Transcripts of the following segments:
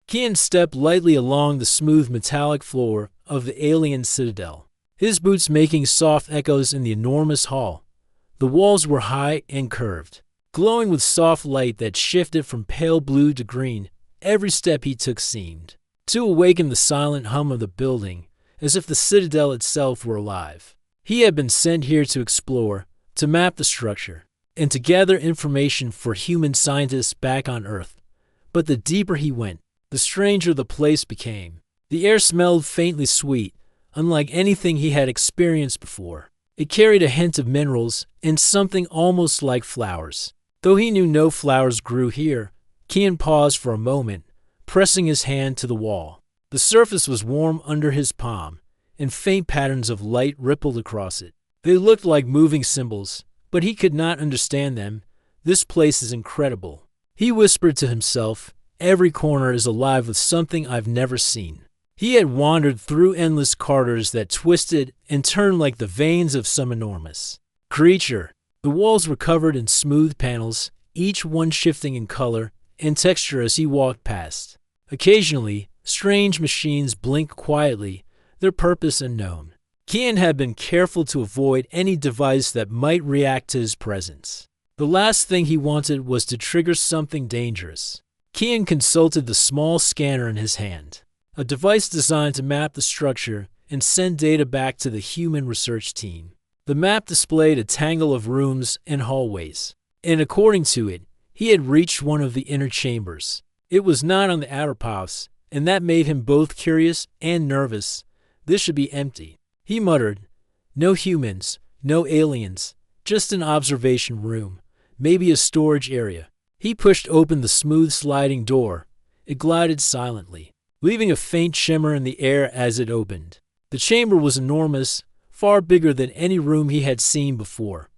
Kian stepped lightly along the smooth metallic floor of the alien citadel, his boots making soft echoes in the enormous hall. The walls were high and curved, glowing with soft light that shifted from pale blue to green. Every step he took seemed to awaken the silent hum of the building, as if the citadel itself were alive. He had been sent here to explore, to map the structure, and to gather information for human scientists back on Earth. But the deeper he went, the stranger the place became. The air smelled faintly sweet, unlike anything he had experienced before. It carried a hint of minerals and something almost like flowers. Though he knew no flowers grew here, Kian paused for a moment, pressing his hand to the wall. The surface was warm under his palm, and faint patterns of light rippled across it. They looked like moving symbols, but he could not understand them. This place is incredible, he whispered to himself. Every corner is alive with something I've never seen. He had wandered through endless corridors that twisted and turned like the veins of some enormous creature. The walls were covered in smooth panels, each one shifting in color and texture as he walked past. Occasionally, strange machines blinked quietly, their purpose unknown. Kian had been careful to avoid any device that might react to his presence. The last thing he wanted was to trigger something dangerous. Kian consulted the small scanner in his hand, a device designed to map the structure and send data back to the human research team. The map displayed a tangle of rooms and hallways, and according to it, he had reached one of the inner chambers. It was not on the outer paths, and that made him both curious and nervous. This should be empty, he muttered. No humans, no aliens, just an observation room, maybe a storage area. He pushed open the smooth sliding door. It glided silently, leaving a faint shimmer in the air as it opened. The chamber was enormous, far bigger than any room he had seen before.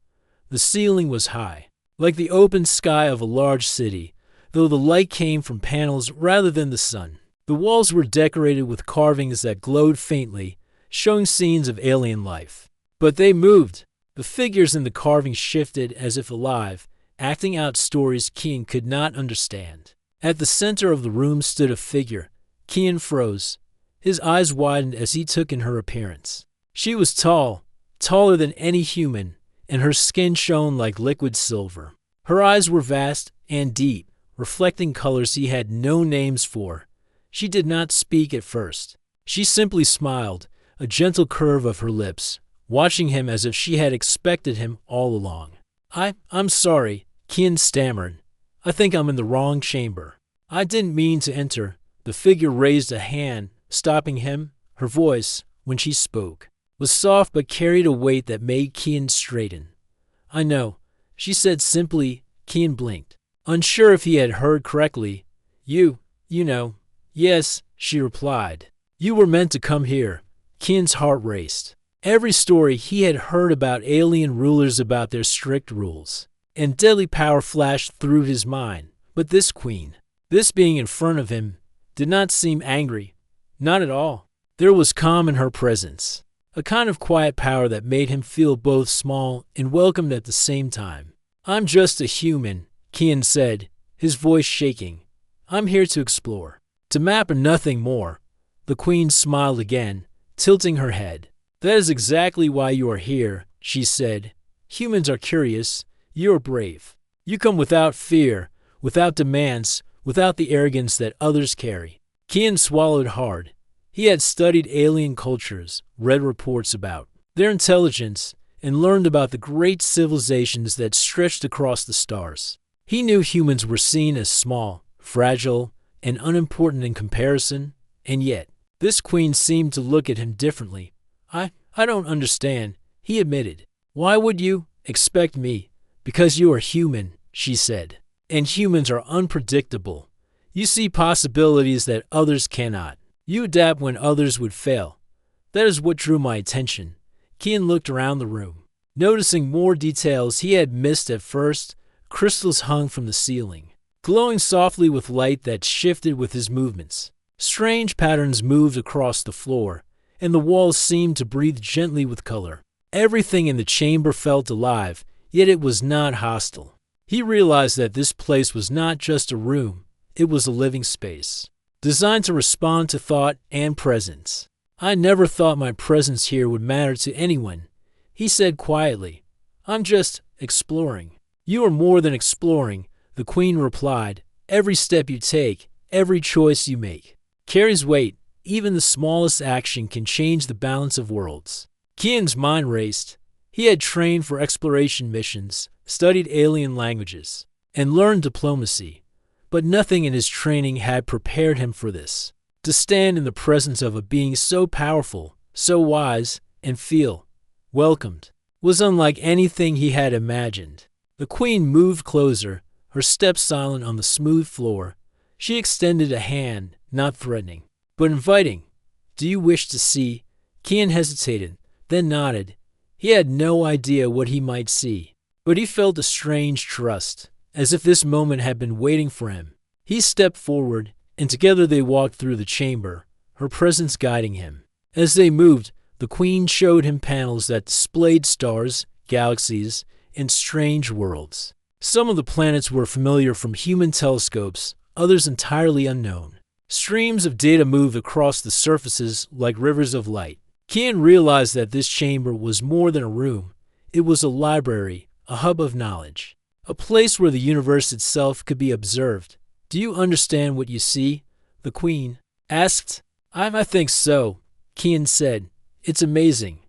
The ceiling was high, like the open sky of a large city, though the light came from panels rather than the sun. The walls were decorated with carvings that glowed faintly, showing scenes of alien life. But they moved. The figures in the carvings shifted as if alive, acting out stories Kian could not understand. At the center of the room stood a figure. Kian froze. His eyes widened as he took in her appearance. She was tall, taller than any human, and her skin shone like liquid silver. Her eyes were vast and deep, reflecting colors he had no names for. She did not speak at first. She simply smiled, a gentle curve of her lips, watching him as if she had expected him all along. I'm sorry, Kian stammered. I think I'm in the wrong chamber. I didn't mean to enter. The figure raised a hand, stopping him. Her voice, when she spoke, was soft but carried a weight that made Kian straighten. I know, she said simply. Kian blinked, unsure if he had heard correctly. You know. Yes, she replied. You were meant to come here. Kian's heart raced. Every story he had heard about alien rulers, about their strict rules and deadly power, flashed through his mind. But this queen, this being in front of him, did not seem angry. Not at all. There was calm in her presence, a kind of quiet power that made him feel both small and welcomed at the same time. I'm just a human, Kian said, his voice shaking. I'm here to explore, to map and nothing more. The queen smiled again, tilting her head. That is exactly why you are here, she said. Humans are curious. You are brave. You come without fear, without demands, without the arrogance that others carry. Kian swallowed hard. He had studied alien cultures, read reports about their intelligence, and learned about the great civilizations that stretched across the stars. He knew humans were seen as small, fragile, and unimportant in comparison, and yet, this queen seemed to look at him differently. I don't understand, he admitted. Why would you expect me? Because you are human, she said. And humans are unpredictable. You see possibilities that others cannot. You adapt when others would fail. That is what drew my attention. Kian looked around the room, noticing more details he had missed at first. Crystals hung from the ceiling, glowing softly with light that shifted with his movements. Strange patterns moved across the floor, and the walls seemed to breathe gently with color. Everything in the chamber felt alive, yet it was not hostile. He realized that this place was not just a room, it was a living space. designed to respond to thought and presence. I never thought my presence here would matter to anyone, he said quietly. I'm just exploring. You are more than exploring, the queen replied. Every step you take, every choice you make, carries weight. Even the smallest action can change the balance of worlds. Kian's mind raced. He had trained for exploration missions, studied alien languages, and learned diplomacy. But nothing in his training had prepared him for this. To stand in the presence of a being so powerful, so wise, and feel welcomed was unlike anything he had imagined. The queen moved closer, her steps silent on the smooth floor. She extended a hand, not threatening, but inviting. Do you wish to see? Kian hesitated, then nodded. He had no idea what he might see, but he felt a strange trust, as if this moment had been waiting for him. He stepped forward, and together they walked through the chamber, her presence guiding him. As they moved, the queen showed him panels that displayed stars, galaxies, and strange worlds. Some of the planets were familiar from human telescopes, others entirely unknown. Streams of data moved across the surfaces like rivers of light. Kian realized that this chamber was more than a room. It was a library, a hub of knowledge, a place where the universe itself could be observed. Do you understand what you see? The queen asked. I think so, Kian said. It's amazing.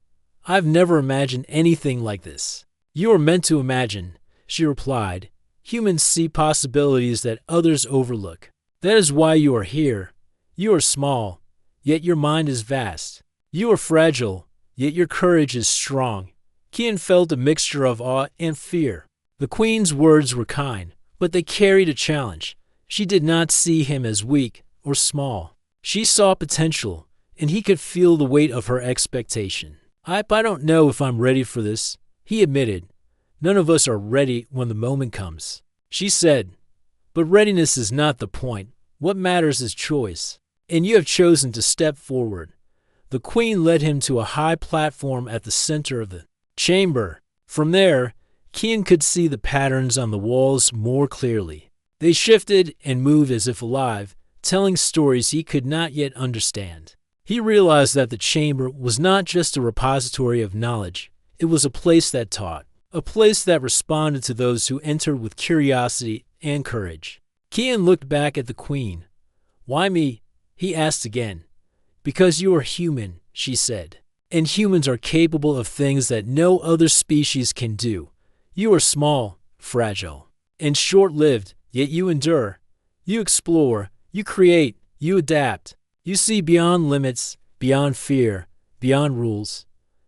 I've never imagined anything like this. You are meant to imagine, she replied. Humans see possibilities that others overlook. That is why you are here. You are small, yet your mind is vast. You are fragile, yet your courage is strong. Kian felt a mixture of awe and fear. The queen's words were kind, but they carried a challenge. She did not see him as weak or small. She saw potential, and he could feel the weight of her expectation. I don't know if I'm ready for this, he admitted. None of us are ready when the moment comes, she said. But readiness is not the point. What matters is choice. And you have chosen to step forward. The queen led him to a high platform at the center of the chamber. From there, Kian could see the patterns on the walls more clearly. They shifted and moved as if alive, telling stories he could not yet understand. He realized that the chamber was not just a repository of knowledge. It was a place that taught, a place that responded to those who entered with curiosity and courage. Kian looked back at the queen. Why me? He asked again. Because you are human, she said. And humans are capable of things that no other species can do. You are small, fragile, and short-lived, yet you endure. You explore, you create, you adapt. You see beyond limits, beyond fear, beyond rules.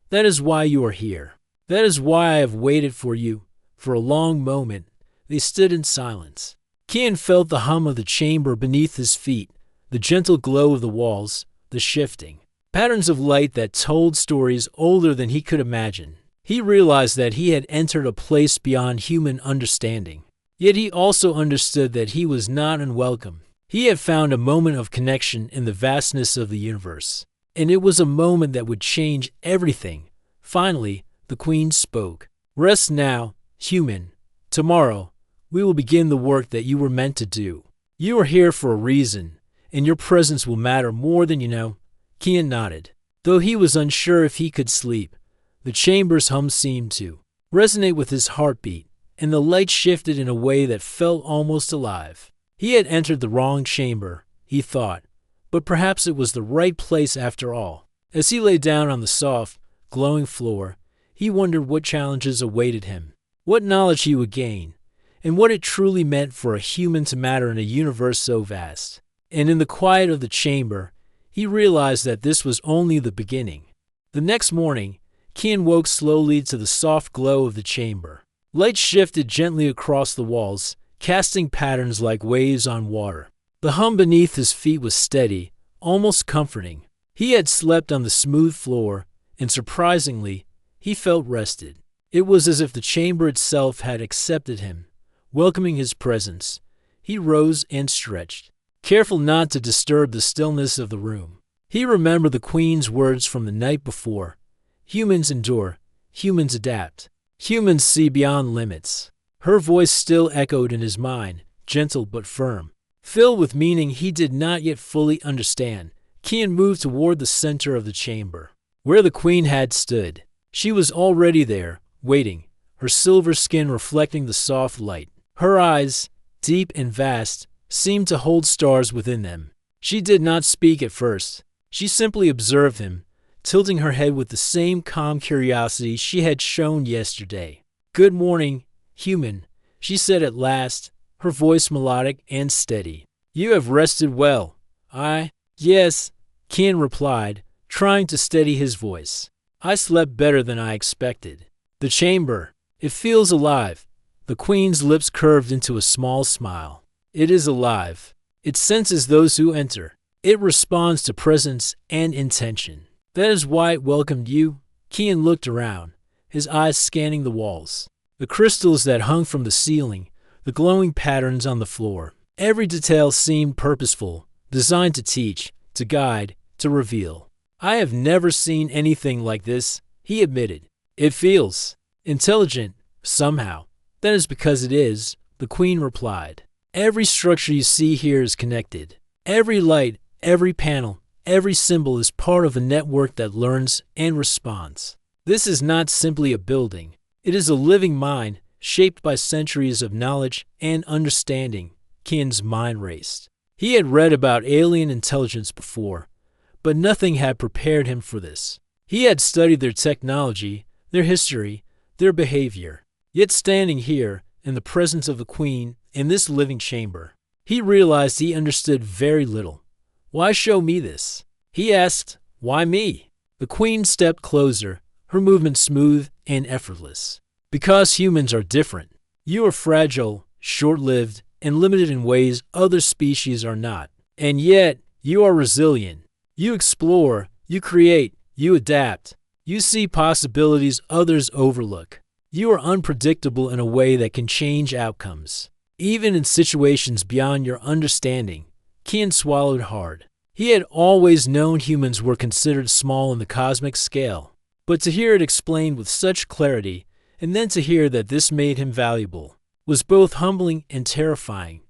That is why you are here. That is why I have waited for you. For a long moment, they stood in silence. Kian felt the hum of the chamber beneath his feet, the gentle glow of the walls, the shifting patterns of light that told stories older than he could imagine. He realized that he had entered a place beyond human understanding. Yet he also understood that he was not unwelcome. He had found a moment of connection in the vastness of the universe, and it was a moment that would change everything. Finally, the queen spoke. Rest now, human. Tomorrow, we will begin the work that you were meant to do. You are here for a reason, and your presence will matter more than you know. Kian nodded. Though he was unsure if he could sleep, the chamber's hum seemed to resonate with his heartbeat, and the light shifted in a way that felt almost alive. He had entered the wrong chamber, he thought, but perhaps it was the right place after all. As he lay down on the soft, glowing floor, he wondered what challenges awaited him, what knowledge he would gain, and what it truly meant for a human to matter in a universe so vast. And in the quiet of the chamber, he realized that this was only the beginning. The next morning, Kian woke slowly to the soft glow of the chamber. Light shifted gently across the walls, casting patterns like waves on water. The hum beneath his feet was steady, almost comforting. He had slept on the smooth floor, and surprisingly, he felt rested. It was as if the chamber itself had accepted him, welcoming his presence. He rose and stretched, careful not to disturb the stillness of the room. He remembered the queen's words from the night before. Humans endure, humans adapt, humans see beyond limits. Her voice still echoed in his mind, gentle but firm. Filled with meaning he did not yet fully understand, Kian moved toward the center of the chamber, where the queen had stood. She was already there, waiting, her silver skin reflecting the soft light. Her eyes, deep and vast, seemed to hold stars within them. She did not speak at first. She simply observed him, tilting her head with the same calm curiosity she had shown yesterday. "Good morning, human," she said at last, her voice melodic and steady. "You have rested well." Yes," Kian replied, trying to steady his voice. "I slept better than I expected." "The chamber, it feels alive." The queen's lips curved into a small smile. "It is alive. It senses those who enter. It responds to presence and intention. That is why it welcomed you." Kian looked around, his eyes scanning the walls, the crystals that hung from the ceiling, the glowing patterns on the floor. Every detail seemed purposeful, designed to teach, to guide, to reveal. "I have never seen anything like this," he admitted. "It feels intelligent, somehow." "That is because it is," the queen replied. "Every structure you see here is connected. Every light, every panel, every symbol is part of a network that learns and responds. This is not simply a building. It is a living mind, shaped by centuries of knowledge and understanding." Kian's mind raced. He had read about alien intelligence before, but nothing had prepared him for this. He had studied their technology, their history, their behavior. Yet standing here, in the presence of the queen, in this living chamber, he realized he understood very little. "Why show me this?" he asked. "Why me?" The queen stepped closer, her movement smooth and effortless. "Because humans are different. You are fragile, short-lived, and limited in ways other species are not. And yet, you are resilient. You explore, you create, you adapt. You see possibilities others overlook. You are unpredictable in a way that can change outcomes, even in situations beyond your understanding." Kian swallowed hard. He had always known humans were considered small in the cosmic scale, but to hear it explained with such clarity, and then to hear that this made him valuable, was both humbling and terrifying.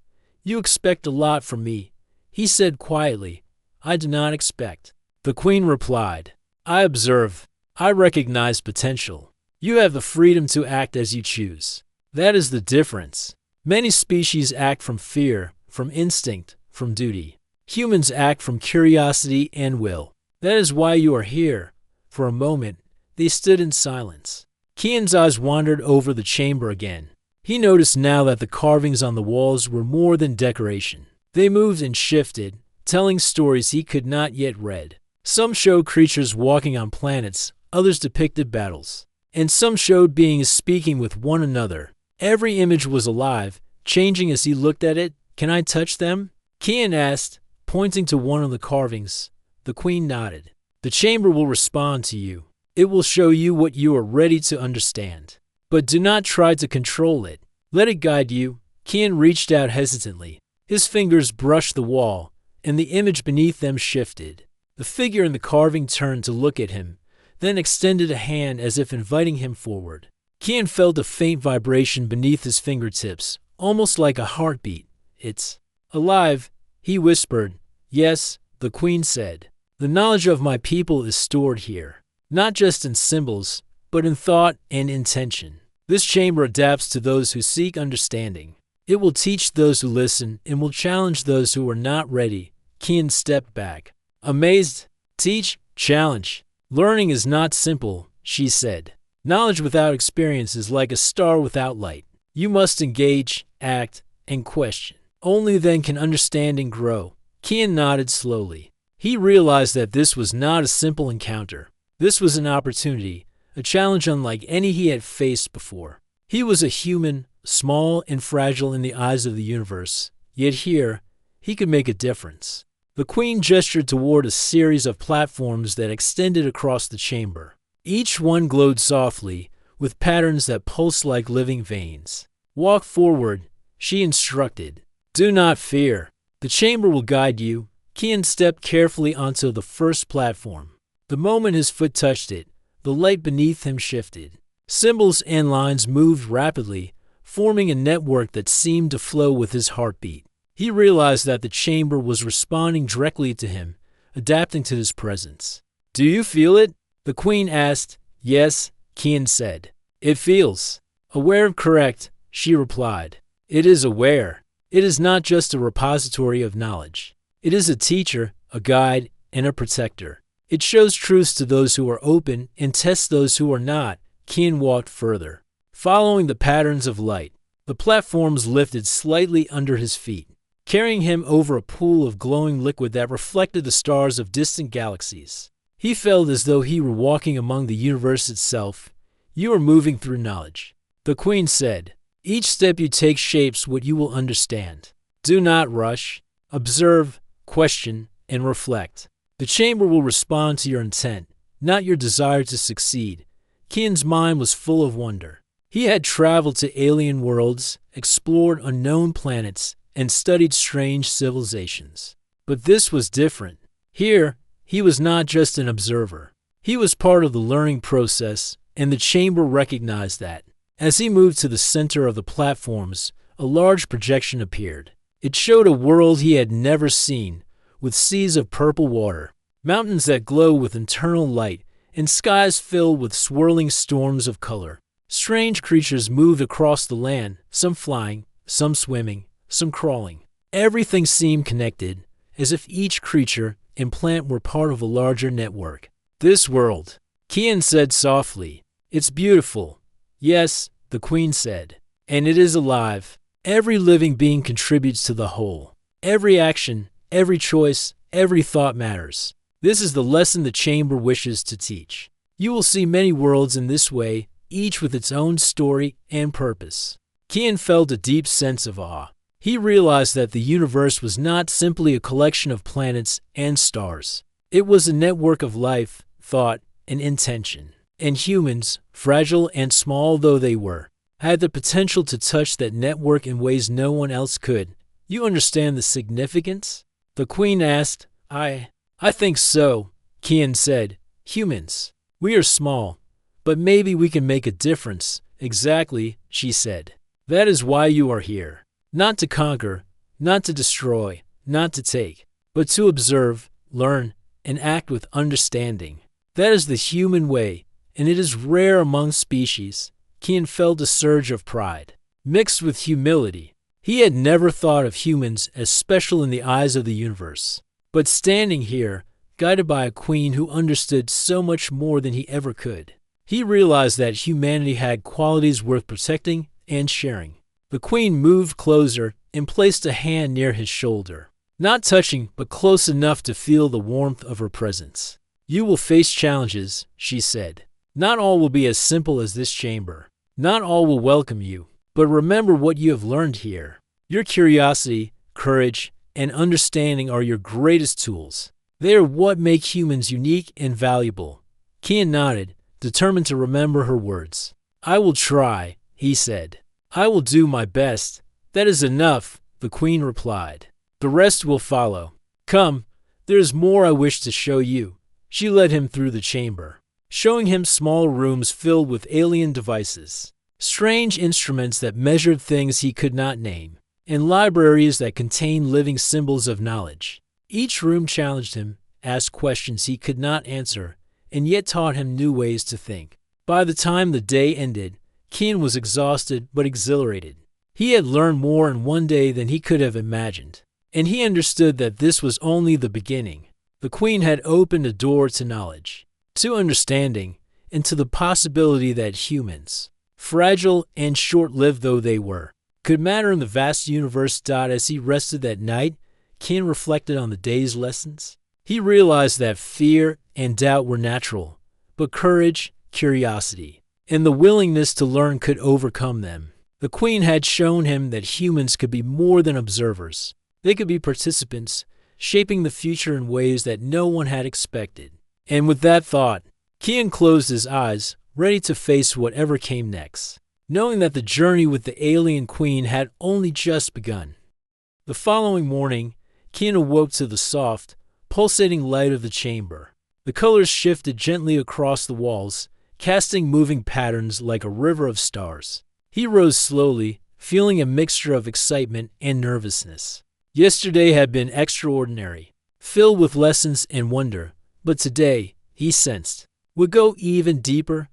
"You expect a lot from me," he said quietly. "I do not expect." The queen replied, "I observe. I recognize potential. You have the freedom to act as you choose. That is the difference. Many species act from fear, from instinct, from duty. Humans act from curiosity and will. That is why you are here." For a moment, they stood in silence. Kian's eyes wandered over the chamber again. He noticed now that the carvings on the walls were more than decoration. They moved and shifted, telling stories he could not yet read. Some showed creatures walking on planets, others depicted battles, and some showed beings speaking with one another. Every image was alive, changing as he looked at it. "Can I touch them?" Kian asked, pointing to one of the carvings. The queen nodded. "The chamber will respond to you. It will show you what you are ready to understand. But do not try to control it. Let it guide you." Kian reached out hesitantly. His fingers brushed the wall, and the image beneath them shifted. The figure in the carving turned to look at him, then extended a hand as if inviting him forward. Kian felt a faint vibration beneath his fingertips, almost like a heartbeat. "It's alive," he whispered. "Yes," the queen said. "The knowledge of my people is stored here, not just in symbols, but in thought and intention. This chamber adapts to those who seek understanding. It will teach those who listen and will challenge those who are not ready." Kian stepped back, amazed. "Teach, challenge. Learning is not simple," she said. "Knowledge without experience is like a star without light. You must engage, act, and question. Only then can understanding grow." Kian nodded slowly. He realized that this was not a simple encounter. This was an opportunity, a challenge unlike any he had faced before. He was a human, small and fragile in the eyes of the universe, yet here, he could make a difference. The queen gestured toward a series of platforms that extended across the chamber. Each one glowed softly, with patterns that pulsed like living veins. "Walk forward," she instructed. "Do not fear. The chamber will guide you." Kian stepped carefully onto the first platform. The moment his foot touched it, the light beneath him shifted. Symbols and lines moved rapidly, forming a network that seemed to flow with his heartbeat. He realized that the chamber was responding directly to him, adapting to his presence. "Do you feel it?" the queen asked. "Yes," Kian said. "It feels." "Aware of correct," she replied. "It is aware. It is not just a repository of knowledge. It is a teacher, a guide, and a protector. It shows truths to those who are open and tests those who are not." Kian walked further, following the patterns of light. The platforms lifted slightly under his feet, carrying him over a pool of glowing liquid that reflected the stars of distant galaxies. He felt as though he were walking among the universe itself. "You are moving through knowledge," the queen said. "Each step you take shapes what you will understand. Do not rush. Observe, question, and reflect. The chamber will respond to your intent, not your desire to succeed." Kian's mind was full of wonder. He had traveled to alien worlds, explored unknown planets, and studied strange civilizations. But this was different. Here, he was not just an observer. He was part of the learning process, and the chamber recognized that. As he moved to the center of the platforms, a large projection appeared. It showed a world he had never seen, with seas of purple water, mountains that glow with internal light, and skies filled with swirling storms of color. Strange creatures moved across the land, some flying, some swimming, some crawling. Everything seemed connected, as if each creature and plant were part of a larger network. "This world," Kian said softly. "It's beautiful." "Yes," the queen said. "And it is alive. Every living being contributes to the whole. Every action, every choice, every thought matters. This is the lesson the chamber wishes to teach. You will see many worlds in this way, each with its own story and purpose." Kian felt a deep sense of awe. He realized that the universe was not simply a collection of planets and stars. It was a network of life, thought, and intention. And humans, fragile and small though they were, had the potential to touch that network in ways no one else could. "You understand the significance?" the queen asked. I think so," Kian said. "Humans. We are small, but maybe we can make a difference." "Exactly," she said. "That is why you are here. Not to conquer, not to destroy, not to take, but to observe, learn, and act with understanding. That is the human way, and it is rare among species." Kian felt a surge of pride, mixed with humility. He had never thought of humans as special in the eyes of the universe. But standing here, guided by a queen who understood so much more than he ever could, he realized that humanity had qualities worth protecting and sharing. The queen moved closer and placed a hand near his shoulder, not touching but close enough to feel the warmth of her presence. "You will face challenges," she said. "Not all will be as simple as this chamber. Not all will welcome you. But remember what you have learned here. Your curiosity, courage, and understanding are your greatest tools. They are what make humans unique and valuable." Kian nodded, determined to remember her words. "I will try," he said. "I will do my best." "That is enough," the queen replied. "The rest will follow. Come, there is more I wish to show you." She led him through the chamber, showing him small rooms filled with alien devices, strange instruments that measured things he could not name, and libraries that contained living symbols of knowledge. Each room challenged him, asked questions he could not answer, and yet taught him new ways to think. By the time the day ended, Kian was exhausted but exhilarated. He had learned more in one day than he could have imagined, and he understood that this was only the beginning. The queen had opened a door to knowledge, to understanding, and to the possibility that humans, fragile and short-lived though they were, could matter in the vast universe. As he rested that night, Kian reflected on the day's lessons. He realized that fear and doubt were natural, but courage, curiosity, and the willingness to learn could overcome them. The queen had shown him that humans could be more than observers. They could be participants, shaping the future in ways that no one had expected. And with that thought, Kian closed his eyes, ready to face whatever came next, knowing that the journey with the alien queen had only just begun. The following morning, Kian awoke to the soft, pulsating light of the chamber. The colors shifted gently across the walls, casting moving patterns like a river of stars. He rose slowly, feeling a mixture of excitement and nervousness. Yesterday had been extraordinary, filled with lessons and wonder, but today, he sensed, would go even deeper.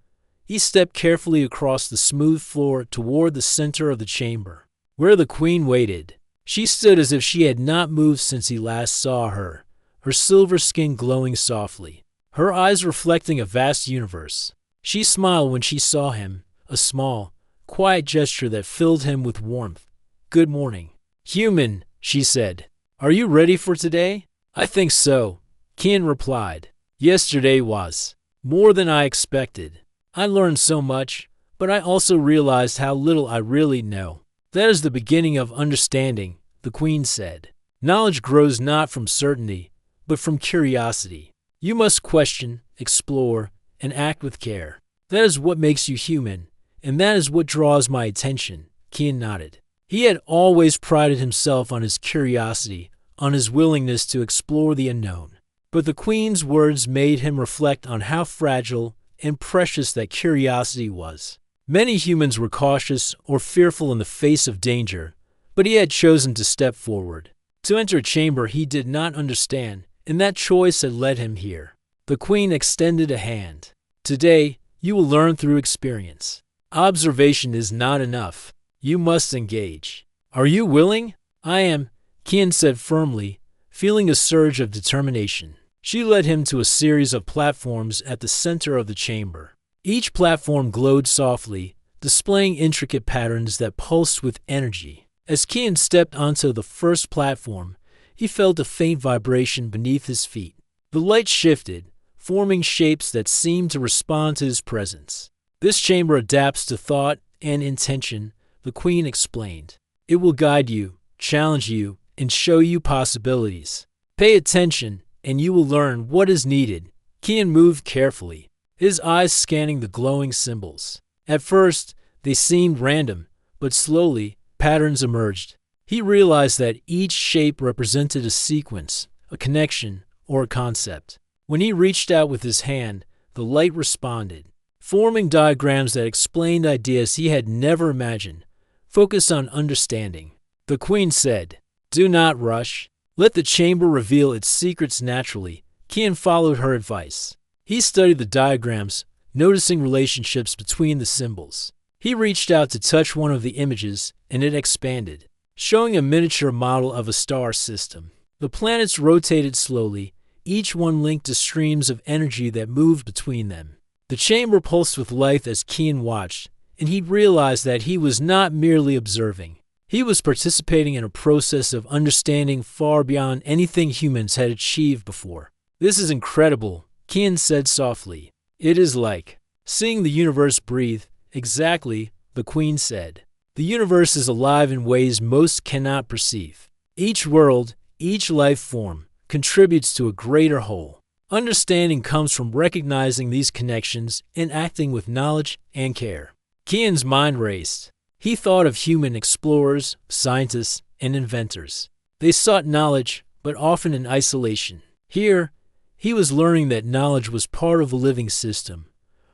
He stepped carefully across the smooth floor toward the center of the chamber, where the queen waited. She stood as if she had not moved since he last saw her, her silver skin glowing softly, her eyes reflecting a vast universe. She smiled when she saw him, a small, quiet gesture that filled him with warmth. "Good morning, human," she said. "Are you ready for today?" "I think so," Kian replied. "Yesterday was more than I expected. I learned so much, but I also realized how little I really know." "That is the beginning of understanding," the queen said. "Knowledge grows not from certainty, but from curiosity. You must question, explore, and act with care. That is what makes you human, and that is what draws my attention." Kian nodded. He had always prided himself on his curiosity, on his willingness to explore the unknown. But the queen's words made him reflect on how fragile and precious that curiosity was. Many humans were cautious or fearful in the face of danger, but he had chosen to step forward, to enter a chamber he did not understand, and that choice had led him here. The queen extended a hand. "Today, you will learn through experience. Observation is not enough. You must engage. Are you willing?" "I am," Kian said firmly, feeling a surge of determination. She led him to a series of platforms at the center of the chamber. Each platform glowed softly, displaying intricate patterns that pulsed with energy. As Kian stepped onto the first platform, he felt a faint vibration beneath his feet. The light shifted, forming shapes that seemed to respond to his presence. "This chamber adapts to thought and intention," the queen explained. "It will guide you, challenge you, and show you possibilities. Pay attention, and you will learn what is needed." Kian moved carefully, his eyes scanning the glowing symbols. At first, they seemed random, but slowly, patterns emerged. He realized that each shape represented a sequence, a connection, or a concept. When he reached out with his hand, the light responded, forming diagrams that explained ideas he had never imagined. "Focus on understanding," the queen said. "Do not rush. Let the chamber reveal its secrets naturally." Kian followed her advice. He studied the diagrams, noticing relationships between the symbols. He reached out to touch one of the images, and it expanded, showing a miniature model of a star system. The planets rotated slowly, each one linked to streams of energy that moved between them. The chamber pulsed with life as Kian watched, and he realized that he was not merely observing. He was participating in a process of understanding far beyond anything humans had achieved before. "This is incredible," Kian said softly. "It is like seeing the universe breathe." "Exactly," the queen said. "The universe is alive in ways most cannot perceive. Each world, each life form, contributes to a greater whole. Understanding comes from recognizing these connections and acting with knowledge and care." Kian's mind raced. He thought of human explorers, scientists, and inventors. They sought knowledge, but often in isolation. Here, he was learning that knowledge was part of a living system,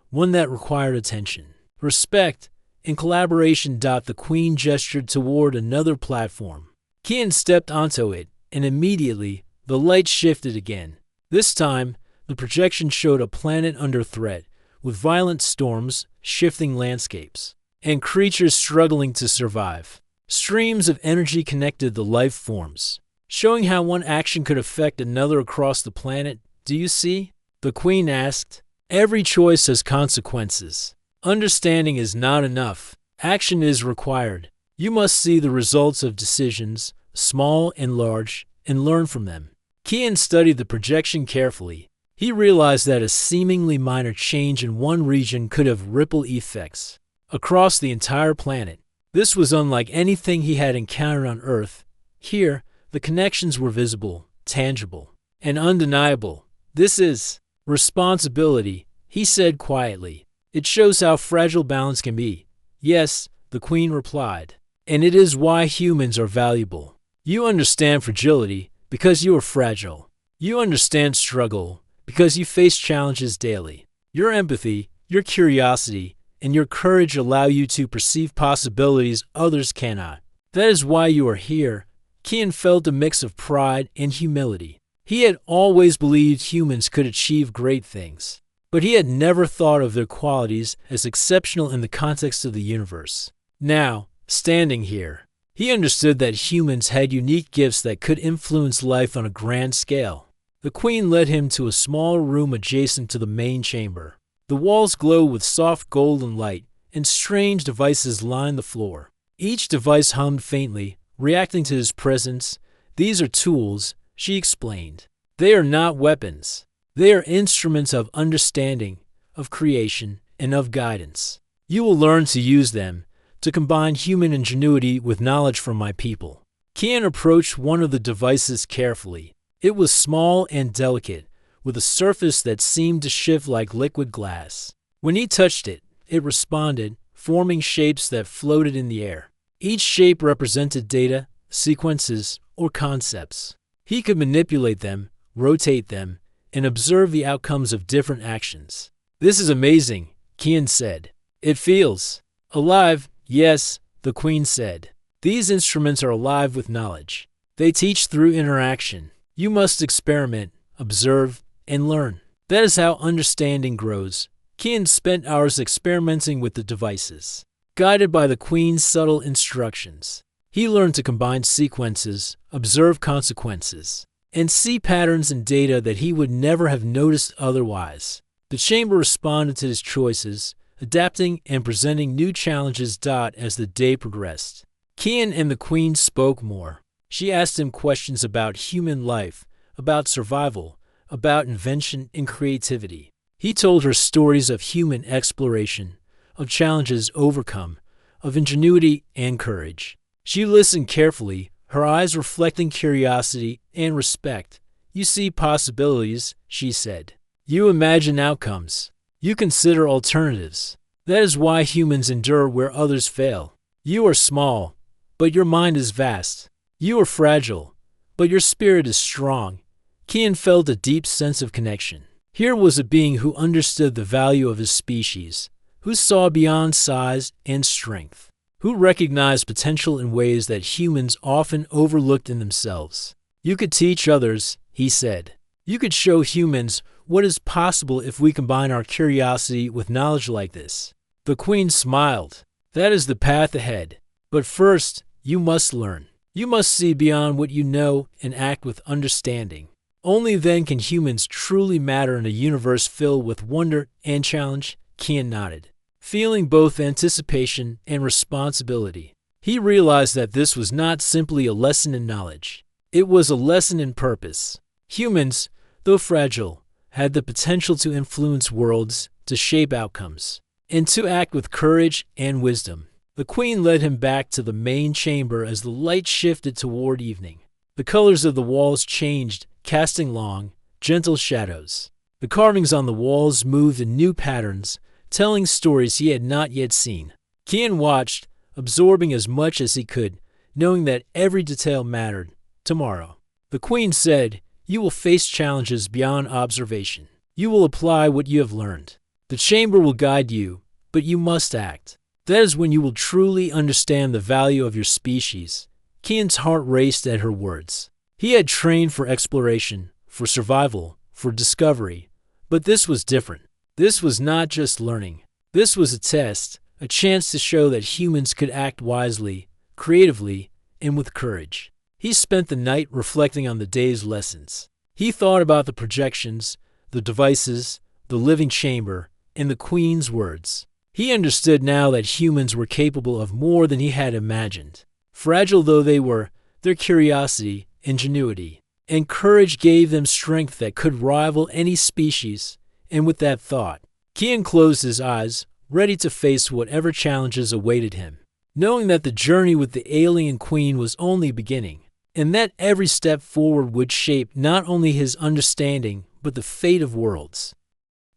one that required attention, respect, and collaboration. The queen gestured toward another platform. Kian stepped onto it, and immediately, the light shifted again. This time, the projection showed a planet under threat, with violent storms, shifting landscapes, and creatures struggling to survive. Streams of energy connected the life forms, showing how one action could affect another across the planet. "Do you see?" the queen asked. "Every choice has consequences. Understanding is not enough. Action is required. You must see the results of decisions, small and large, and learn from them." Kian studied the projection carefully. He realized that a seemingly minor change in one region could have ripple effects across the entire planet. This was unlike anything he had encountered on Earth. Here, the connections were visible, tangible, and undeniable. "This is responsibility," he said quietly. "It shows how fragile balance can be." "Yes," the queen replied, "and it is why humans are valuable. You understand fragility because you are fragile. You understand struggle because you face challenges daily. Your empathy, your curiosity, and your courage allow you to perceive possibilities others cannot. That is why you are here." Kian felt a mix of pride and humility. He had always believed humans could achieve great things, but he had never thought of their qualities as exceptional in the context of the universe. Now, standing here, he understood that humans had unique gifts that could influence life on a grand scale. The queen led him to a small room adjacent to the main chamber. The walls glowed with soft golden light, and strange devices lined the floor. Each device hummed faintly, reacting to his presence. "These are tools," she explained. "They are not weapons. They are instruments of understanding, of creation, and of guidance. You will learn to use them, to combine human ingenuity with knowledge from my people." Kian approached one of the devices carefully. It was small and delicate, with a surface that seemed to shift like liquid glass. When he touched it, it responded, forming shapes that floated in the air. Each shape represented data, sequences, or concepts. He could manipulate them, rotate them, and observe the outcomes of different actions. "This is amazing," Kian said. "It feels alive." "Yes," the queen said. "These instruments are alive with knowledge. They teach through interaction. You must experiment, observe, and learn. That is how understanding grows." Kian spent hours experimenting with the devices. Guided by the queen's subtle instructions, he learned to combine sequences, observe consequences, and see patterns in data that he would never have noticed otherwise. The chamber responded to his choices, adapting and presenting new challenges as the day progressed. Kian and the queen spoke more. She asked him questions about human life, about survival, about invention and creativity. He told her stories of human exploration, of challenges overcome, of ingenuity and courage. She listened carefully, her eyes reflecting curiosity and respect. "You see possibilities," she said. "You imagine outcomes. You consider alternatives. That is why humans endure where others fail. You are small, but your mind is vast. You are fragile, but your spirit is strong." Kian felt a deep sense of connection. Here was a being who understood the value of his species, who saw beyond size and strength, who recognized potential in ways that humans often overlooked in themselves. "You could teach others," he said. "You could show humans what is possible if we combine our curiosity with knowledge like this." The queen smiled. "That is the path ahead. But first, you must learn. You must see beyond what you know and act with understanding. Only then can humans truly matter in a universe filled with wonder and challenge." Kian nodded, feeling both anticipation and responsibility. He realized that this was not simply a lesson in knowledge. It was a lesson in purpose. Humans, though fragile, had the potential to influence worlds, to shape outcomes, and to act with courage and wisdom. The queen led him back to the main chamber as the light shifted toward evening. The colors of the walls changed, casting long, gentle shadows. The carvings on the walls moved in new patterns, telling stories he had not yet seen. Kian watched, absorbing as much as he could, knowing that every detail mattered. "Tomorrow," the queen said, "you will face challenges beyond observation. You will apply what you have learned. The chamber will guide you, but you must act. That is when you will truly understand the value of your species." Kian's heart raced at her words. He had trained for exploration, for survival, for discovery, but this was different. This was not just learning. This was a test, a chance to show that humans could act wisely, creatively, and with courage. He spent the night reflecting on the day's lessons. He thought about the projections, the devices, the living chamber, and the queen's words. He understood now that humans were capable of more than he had imagined. Fragile though they were, their curiosity, ingenuity, and courage gave them strength that could rival any species. And with that thought, Kian closed his eyes, ready to face whatever challenges awaited him, knowing that the journey with the alien queen was only beginning, and that every step forward would shape not only his understanding, but the fate of worlds.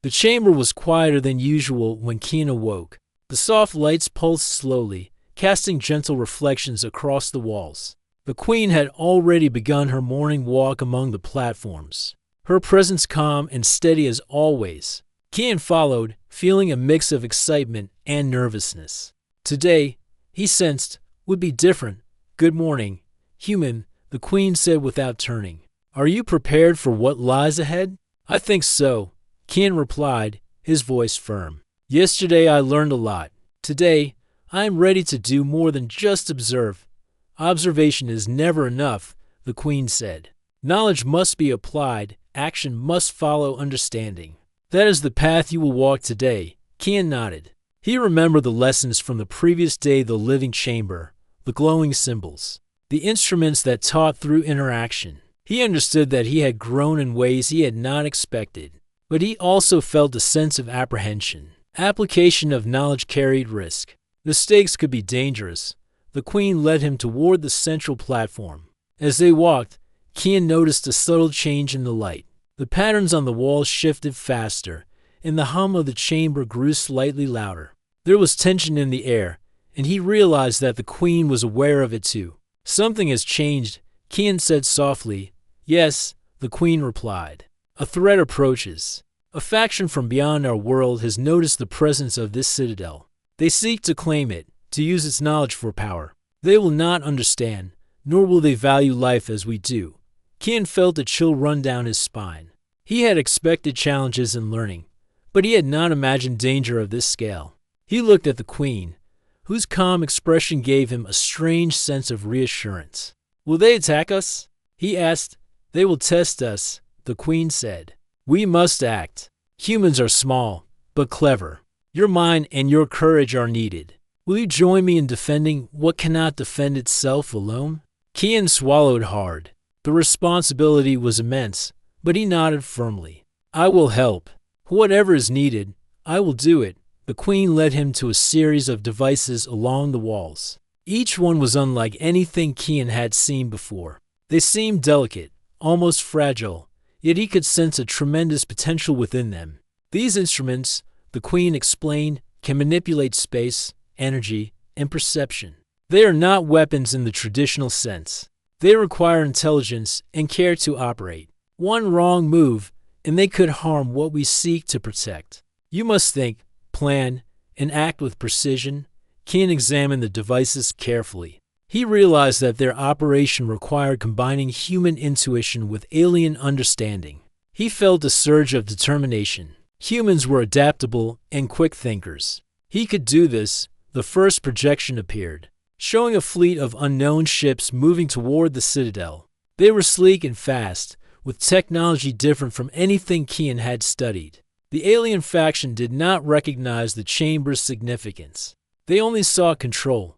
The chamber was quieter than usual when Kian awoke. The soft lights pulsed slowly, casting gentle reflections across the walls. The queen had already begun her morning walk among the platforms, her presence calm and steady as always. Kian followed, feeling a mix of excitement and nervousness. Today, he sensed, would be different. "Good morning, human," the Queen said without turning. Are you prepared for what lies ahead? I think so, Kian replied, his voice firm. Yesterday I learned a lot. Today, I am ready to do more than just observe. Observation is never enough, the Queen said. Knowledge must be applied, action must follow understanding. That is the path you will walk today, Kian nodded. He remembered the lessons from the previous day, the living chamber, the glowing symbols, the instruments that taught through interaction. He understood that he had grown in ways he had not expected, but he also felt a sense of apprehension. Application of knowledge carried risk. The stakes could be dangerous. The Queen led him toward the central platform. As they walked, Kian noticed a subtle change in the light. The patterns on the walls shifted faster, and the hum of the chamber grew slightly louder. There was tension in the air, and he realized that the Queen was aware of it too. Something has changed, Kian said softly. Yes, the Queen replied. A threat approaches. A faction from beyond our world has noticed the presence of this citadel. They seek to claim it, to use its knowledge for power. They will not understand, nor will they value life as we do. Kian felt a chill run down his spine. He had expected challenges in learning, but he had not imagined danger of this scale. He looked at the Queen, whose calm expression gave him a strange sense of reassurance. Will they attack us? He asked. They will test us, the Queen said. We must act. Humans are small, but clever. Your mind and your courage are needed. Will you join me in defending what cannot defend itself alone? Kian swallowed hard. The responsibility was immense, but he nodded firmly. I will help. Whatever is needed, I will do it. The Queen led him to a series of devices along the walls. Each one was unlike anything Kian had seen before. They seemed delicate, almost fragile, yet he could sense a tremendous potential within them. These instruments, the Queen explained, can manipulate space, energy, and perception. They are not weapons in the traditional sense. They require intelligence and care to operate. One wrong move, and they could harm what we seek to protect. You must think, plan, and act with precision. Kian examined the devices carefully. He realized that their operation required combining human intuition with alien understanding. He felt a surge of determination. Humans were adaptable and quick thinkers. He could do this. The first projection appeared, showing a fleet of unknown ships moving toward the citadel. They were sleek and fast, with technology different from anything Kian had studied. The alien faction did not recognize the chamber's significance. They only saw control.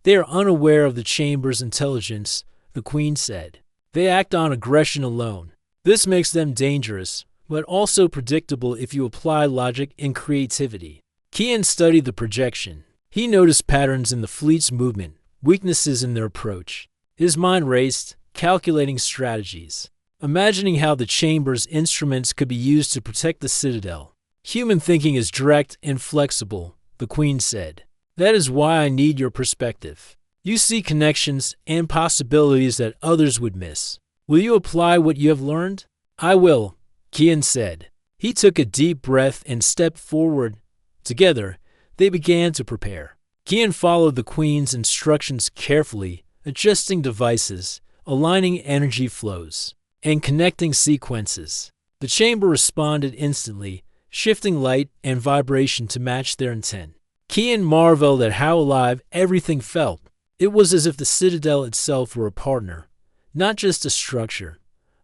They are unaware of the chamber's intelligence, the Queen said. They act on aggression alone. This makes them dangerous, but also predictable if you apply logic and creativity. Kian studied the projection. He noticed patterns in the fleet's movement, weaknesses in their approach. His mind raced, calculating strategies, imagining how the chamber's instruments could be used to protect the citadel. Human thinking is direct and flexible, the Queen said. That is why I need your perspective. You see connections and possibilities that others would miss. Will you apply what you have learned? I will, Kian said. He took a deep breath and stepped forward. Together, they began to prepare. Kian followed the Queen's instructions carefully, adjusting devices, aligning energy flows, and connecting sequences. The chamber responded instantly, shifting light and vibration to match their intent. Kian marveled at how alive everything felt. It was as if the citadel itself were a partner, not just a structure.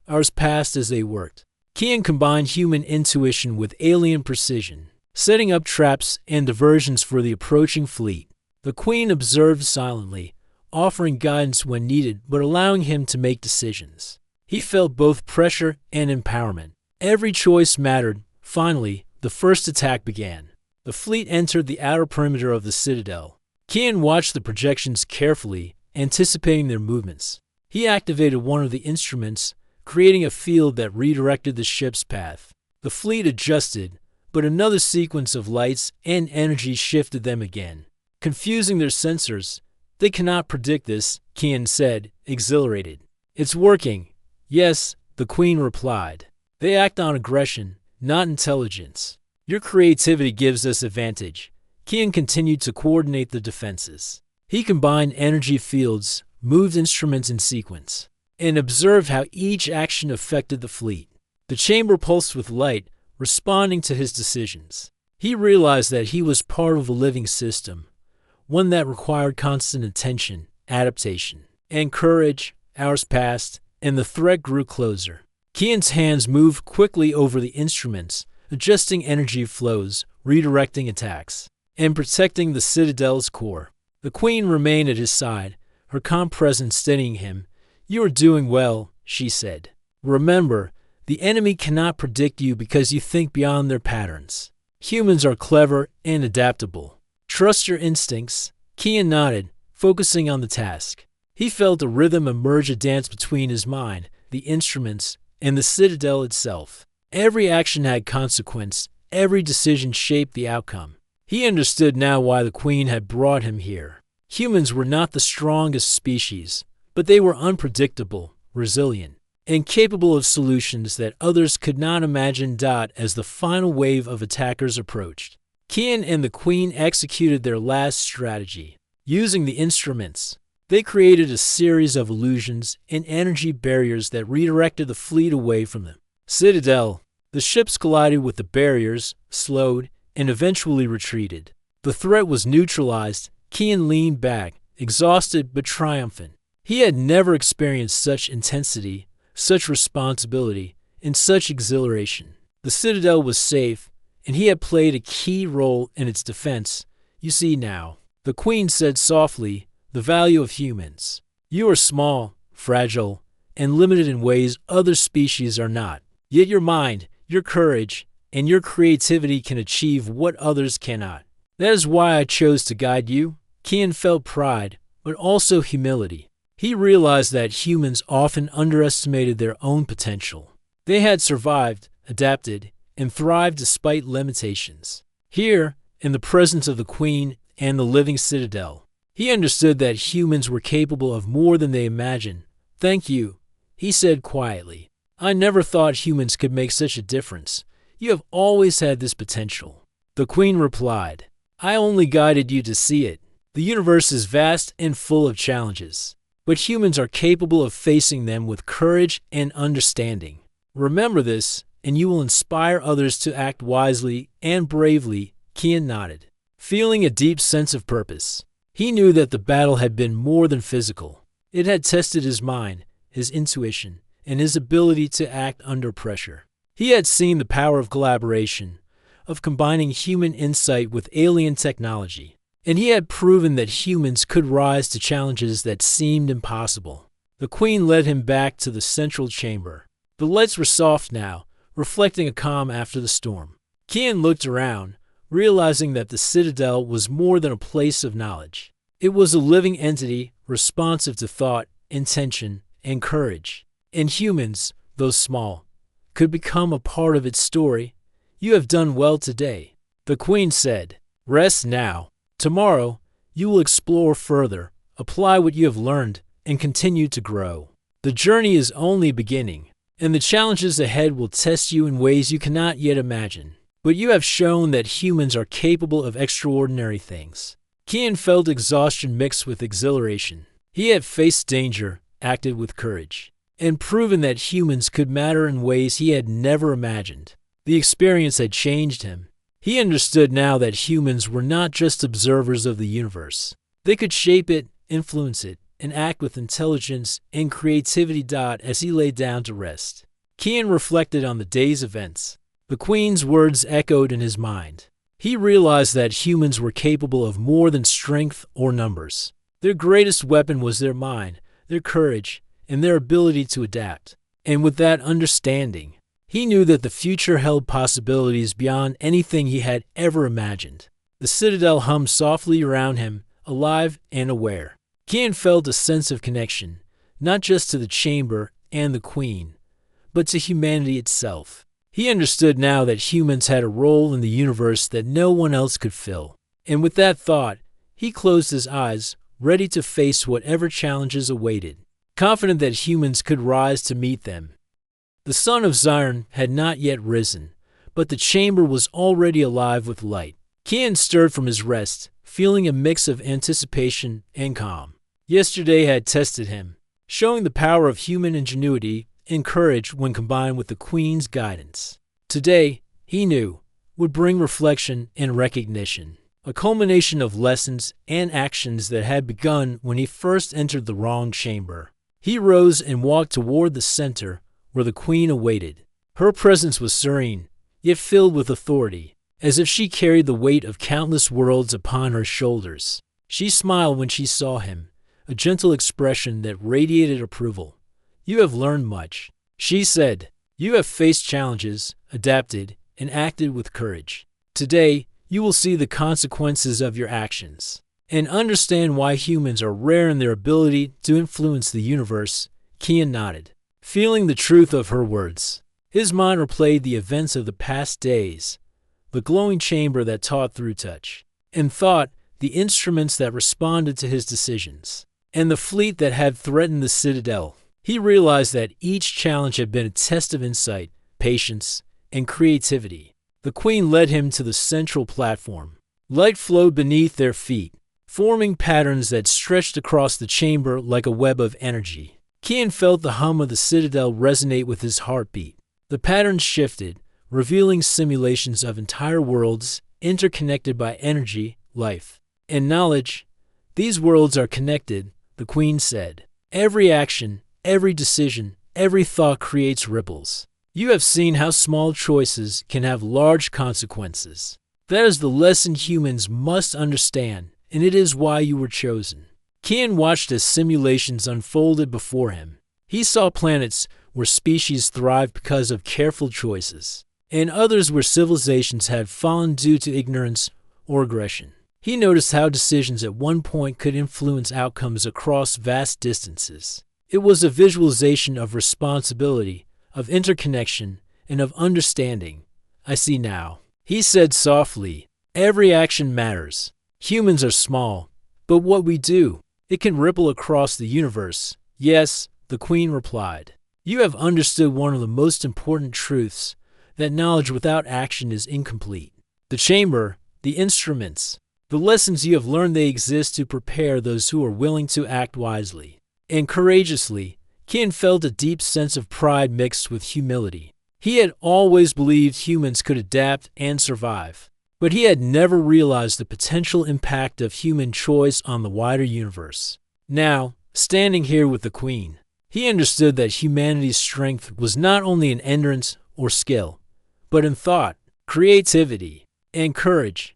Hours passed as they worked. Kian combined human intuition with alien precision, setting up traps and diversions for the approaching fleet. The Queen observed silently, offering guidance when needed but allowing him to make decisions. He felt both pressure and empowerment. Every choice mattered. Finally, the first attack began. The fleet entered the outer perimeter of the citadel. Kian watched the projections carefully, anticipating their movements. He activated one of the instruments, creating a field that redirected the ship's path. The fleet adjusted, but another sequence of lights and energy shifted them again, confusing their sensors. They cannot predict this, Kian said, exhilarated. It's working. Yes, the Queen replied. They act on aggression, not intelligence. Your creativity gives us advantage. Kian continued to coordinate the defenses. He combined energy fields, moved instruments in sequence. and observed how each action affected the fleet. The chamber pulsed with light, responding to his decisions. He realized that he was part of a living system, one that required constant attention, adaptation, and courage. Hours passed, and the threat grew closer. Kian's hands moved quickly over the instruments, adjusting energy flows, redirecting attacks, and protecting the Citadel's core. The Queen remained at his side, her calm presence steadying him. "You are doing well," she said. "Remember, the enemy cannot predict you because you think beyond their patterns. Humans are clever and adaptable. Trust your instincts." Kian nodded, focusing on the task. He felt a rhythm emerge, a dance between his mind, the instruments, and the Citadel itself. Every action had consequence, every decision shaped the outcome. He understood now why the Queen had brought him here. Humans were not the strongest species, but they were unpredictable, resilient, and capable of solutions that others could not imagine. As the final wave of attackers approached, Kian and the Queen executed their last strategy. Using the instruments, they created a series of illusions and energy barriers that redirected the fleet away from the Citadel. The ships collided with the barriers, slowed, and eventually retreated. The threat was neutralized. Kian leaned back, exhausted but triumphant. He had never experienced such intensity, such responsibility, and such exhilaration. The Citadel was safe, and he had played a key role in its defense. "You see now," the Queen said softly, "the value of humans. You are small, fragile, and limited in ways other species are not. Yet your mind, your courage, and your creativity can achieve what others cannot. That is why I chose to guide you." Kian felt pride, but also humility. He realized that humans often underestimated their own potential. They had survived, adapted, and thrived despite limitations. Here, in the presence of the Queen and the living Citadel, he understood that humans were capable of more than they imagined. "Thank you," he said quietly. "I never thought humans could make such a difference. You have always had this potential." The Queen replied, "I only guided you to see it. The universe is vast and full of challenges, but humans are capable of facing them with courage and understanding. Remember this, and you will inspire others to act wisely and bravely." Kian nodded, feeling a deep sense of purpose. He knew that the battle had been more than physical. It had tested his mind, his intuition, and his ability to act under pressure. He had seen the power of collaboration, of combining human insight with alien technology, and he had proven that humans could rise to challenges that seemed impossible. The Queen led him back to the central chamber. The lights were soft now, reflecting a calm after the storm. Kian looked around, realizing that the Citadel was more than a place of knowledge. It was a living entity, responsive to thought, intention, and courage. And humans, though small, could become a part of its story. "You have done well today," the Queen said. "Rest now. Tomorrow, you will explore further, apply what you have learned, and continue to grow. The journey is only beginning, and the challenges ahead will test you in ways you cannot yet imagine. But you have shown that humans are capable of extraordinary things." Kian felt exhaustion mixed with exhilaration. He had faced danger, acted with courage, and proven that humans could matter in ways he had never imagined. The experience had changed him. He understood now that humans were not just observers of the universe. They could shape it, influence it, and act with intelligence and creativity. As he lay down to rest, Kian reflected on the day's events. The Queen's words echoed in his mind. He realized that humans were capable of more than strength or numbers. Their greatest weapon was their mind, their courage, and their ability to adapt. And with that understanding, he knew that the future held possibilities beyond anything he had ever imagined. The Citadel hummed softly around him, alive and aware. Kian felt a sense of connection, not just to the chamber and the Queen, but to humanity itself. He understood now that humans had a role in the universe that no one else could fill. And with that thought, he closed his eyes, ready to face whatever challenges awaited, confident that humans could rise to meet them. The sun of Zion had not yet risen, but the chamber was already alive with light. Kian stirred from his rest, feeling a mix of anticipation and calm. Yesterday had tested him, showing the power of human ingenuity and courage when combined with the Queen's guidance. Today, he knew, would bring reflection and recognition, a culmination of lessons and actions that had begun when he first entered the wrong chamber. He rose and walked toward the center where the Queen awaited. Her presence was serene, yet filled with authority, as if she carried the weight of countless worlds upon her shoulders. She smiled when she saw him, a gentle expression that radiated approval. "You have learned much," she said. "You have faced challenges, adapted, and acted with courage. Today, you will see the consequences of your actions and understand why humans are rare in their ability to influence the universe." Kian nodded, feeling the truth of her words. His mind replayed the events of the past days, the glowing chamber that taught through touch, and thought, the instruments that responded to his decisions, and the fleet that had threatened the citadel. He realized that each challenge had been a test of insight, patience, and creativity. The Queen led him to the central platform. Light flowed beneath their feet, forming patterns that stretched across the chamber like a web of energy. Kian felt the hum of the citadel resonate with his heartbeat. The patterns shifted, revealing simulations of entire worlds interconnected by energy, life, and knowledge. "These worlds are connected," the Queen said. "Every action, every decision, every thought creates ripples. You have seen how small choices can have large consequences. That is the lesson humans must understand, and it is why you were chosen." Kian watched as simulations unfolded before him. He saw planets where species thrived because of careful choices, and others where civilizations had fallen due to ignorance or aggression. He noticed how decisions at one point could influence outcomes across vast distances. It was a visualization of responsibility, of interconnection, and of understanding. "I see now," he said softly. "Every action matters. Humans are small, but what we do, it can ripple across the universe." "Yes," the Queen replied. "You have understood one of the most important truths, that knowledge without action is incomplete. The chamber, the instruments, the lessons you have learned, they exist to prepare those who are willing to act wisely and courageously." Kian felt a deep sense of pride mixed with humility. He had always believed humans could adapt and survive, but he had never realized the potential impact of human choice on the wider universe. Now, standing here with the Queen, he understood that humanity's strength was not only in endurance or skill, but in thought, creativity, and courage.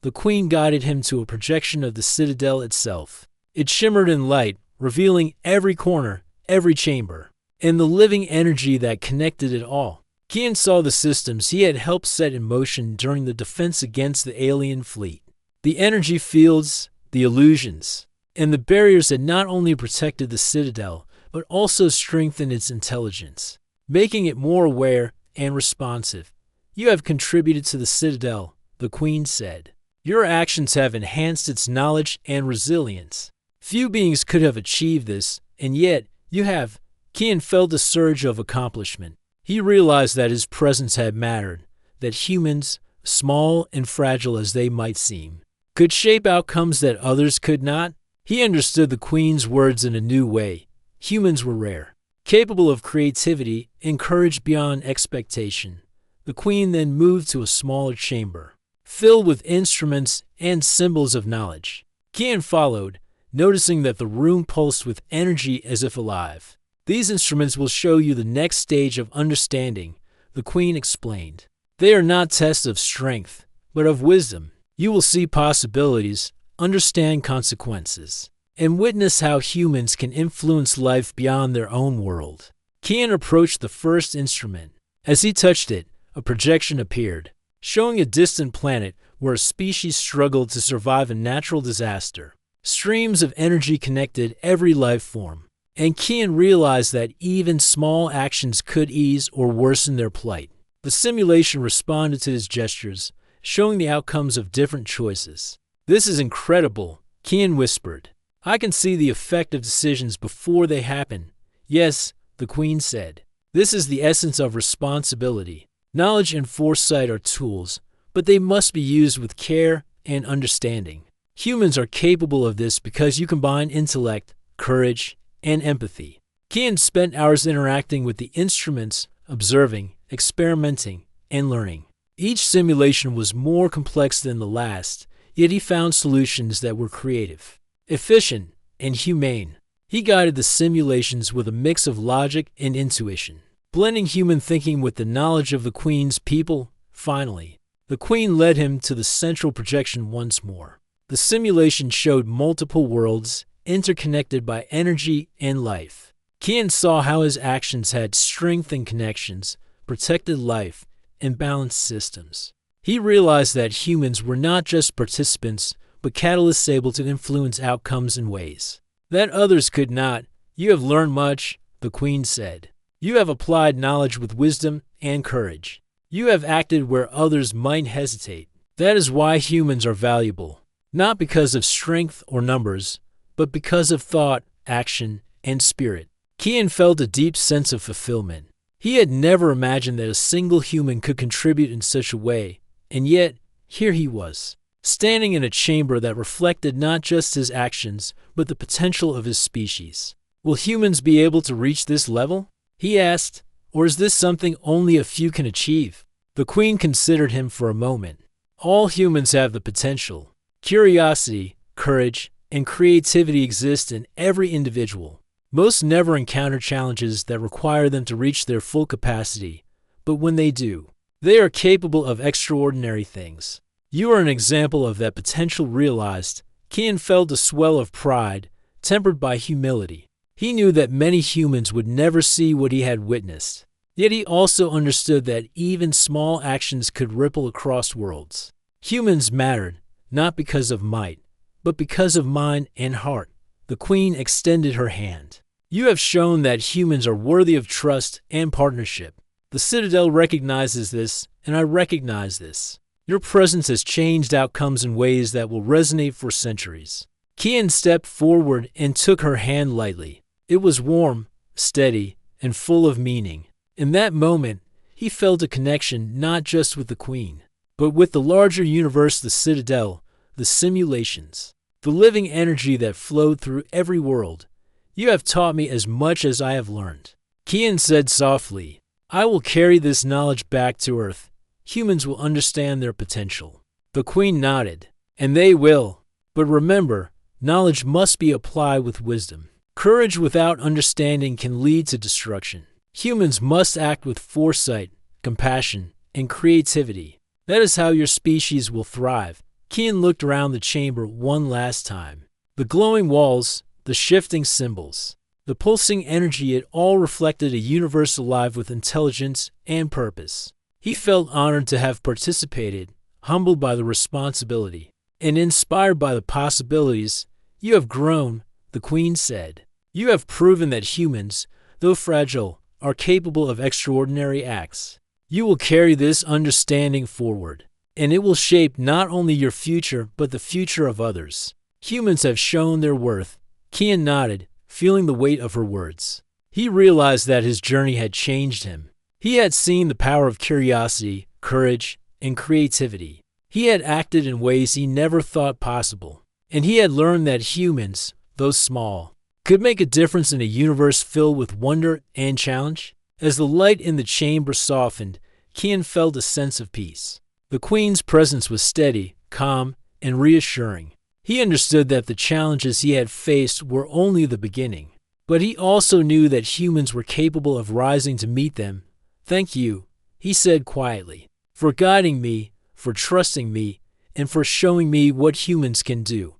The Queen guided him to a projection of the citadel itself. It shimmered in light, revealing every corner, every chamber, and the living energy that connected it all. Kian saw the systems he had helped set in motion during the defense against the alien fleet. The energy fields, the illusions, and the barriers that not only protected the citadel, but also strengthened its intelligence, making it more aware and responsive. "You have contributed to the citadel," the Queen said. "Your actions have enhanced its knowledge and resilience. Few beings could have achieved this, and yet you have." Kian felt a surge of accomplishment. He realized that his presence had mattered, that humans, small and fragile as they might seem, could shape outcomes that others could not. He understood the Queen's words in a new way. Humans were rare, capable of creativity and courage beyond expectation. The Queen then moved to a smaller chamber, filled with instruments and symbols of knowledge. Kian followed, noticing that the room pulsed with energy as if alive. "These instruments will show you the next stage of understanding," the Queen explained. "They are not tests of strength, but of wisdom. You will see possibilities, understand consequences, and witness how humans can influence life beyond their own world." Kian approached the first instrument. As he touched it, a projection appeared, showing a distant planet where a species struggled to survive a natural disaster. Streams of energy connected every life form, and Kian realized that even small actions could ease or worsen their plight. The simulation responded to his gestures, showing the outcomes of different choices. "This is incredible," Kian whispered. "I can see the effect of decisions before they happen." "Yes," the Queen said. "This is the essence of responsibility. Knowledge and foresight are tools, but they must be used with care and understanding. Humans are capable of this because you combine intellect, courage, and empathy. Kian spent hours interacting with the instruments, observing, experimenting, and learning. Each simulation was more complex than the last, yet he found solutions that were creative, efficient, and humane. He guided the simulations with a mix of logic and intuition, blending human thinking with the knowledge of the Queen's people. Finally, the Queen led him to the central projection once more. The simulation showed multiple worlds, interconnected by energy and life. Kian saw how his actions had strengthened connections, protected life, and balanced systems. He realized that humans were not just participants, but catalysts able to influence outcomes in ways that others could not. "You have learned much," the Queen said. "You have applied knowledge with wisdom and courage. You have acted where others might hesitate. That is why humans are valuable, not because of strength or numbers, but because of thought, action, and spirit." Kian felt a deep sense of fulfillment. He had never imagined that a single human could contribute in such a way, and yet, here he was, standing in a chamber that reflected not just his actions, but the potential of his species. "Will humans be able to reach this level?" he asked, "or is this something only a few can achieve?" The Queen considered him for a moment. "All humans have the potential. Curiosity, courage, and creativity exist in every individual. Most never encounter challenges that require them to reach their full capacity, but when they do, they are capable of extraordinary things. You are an example of that potential realized." Kian felt a swell of pride, tempered by humility. He knew that many humans would never see what he had witnessed. Yet he also understood that even small actions could ripple across worlds. Humans mattered, not because of might, but because of mind and heart. The Queen extended her hand. "You have shown that humans are worthy of trust and partnership. The Citadel recognizes this, and I recognize this. Your presence has changed outcomes in ways that will resonate for centuries." Kian stepped forward and took her hand lightly. It was warm, steady, and full of meaning. In that moment, he felt a connection not just with the Queen, but with the larger universe, the Citadel, the simulations, the living energy that flowed through every world. "You have taught me as much as I have learned," Kian said softly. "I will carry this knowledge back to Earth. Humans will understand their potential." The Queen nodded. "And they will. But remember, knowledge must be applied with wisdom. Courage without understanding can lead to destruction. Humans must act with foresight, compassion, and creativity. That is how your species will thrive." Kian looked around the chamber one last time. The glowing walls, the shifting symbols, the pulsing energy, it all reflected a universe alive with intelligence and purpose. He felt honored to have participated, humbled by the responsibility, and inspired by the possibilities. "You have grown," the Queen said. "You have proven that humans, though fragile, are capable of extraordinary acts. You will carry this understanding forward, and it will shape not only your future but the future of others. Humans have shown their worth." Kian nodded, feeling the weight of her words. He realized that his journey had changed him. He had seen the power of curiosity, courage, and creativity. He had acted in ways he never thought possible, and he had learned that humans, though small, could make a difference in a universe filled with wonder and challenge. As the light in the chamber softened, Kian felt a sense of peace. The Queen's presence was steady, calm, and reassuring. He understood that the challenges he had faced were only the beginning, but he also knew that humans were capable of rising to meet them. "Thank you," he said quietly, "for guiding me, for trusting me, and for showing me what humans can do."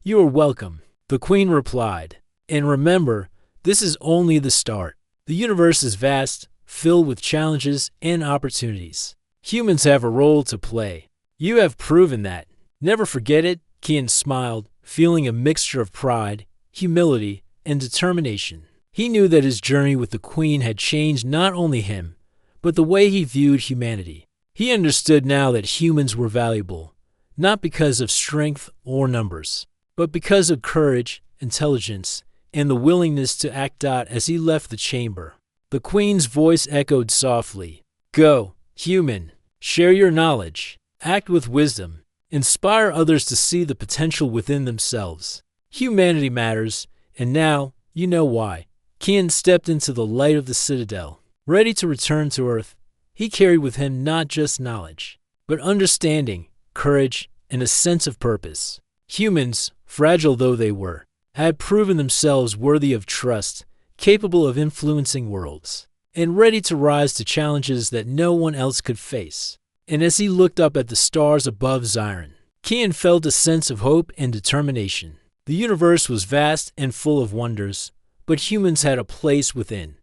"You are welcome," the Queen replied. "And remember, this is only the start. The universe is vast, filled with challenges and opportunities. Humans have a role to play. You have proven that. Never forget it." Kian smiled, feeling a mixture of pride, humility, and determination. He knew that his journey with the Queen had changed not only him, but the way he viewed humanity. He understood now that humans were valuable, not because of strength or numbers, but because of courage, intelligence, and the willingness to act out. As he left the chamber, the Queen's voice echoed softly. "Go, human, share your knowledge, act with wisdom, inspire others to see the potential within themselves. Humanity matters, and now You know why. Kian stepped into the light of the Citadel. Ready to return to Earth, he carried with him not just knowledge, but understanding, courage, and a sense of purpose. Humans, fragile though they were, had proven themselves worthy of trust, capable of influencing worlds, and ready to rise to challenges that no one else could face. And as he looked up at the stars above Xiron, Kian felt a sense of hope and determination. The universe was vast and full of wonders, but humans had a place within,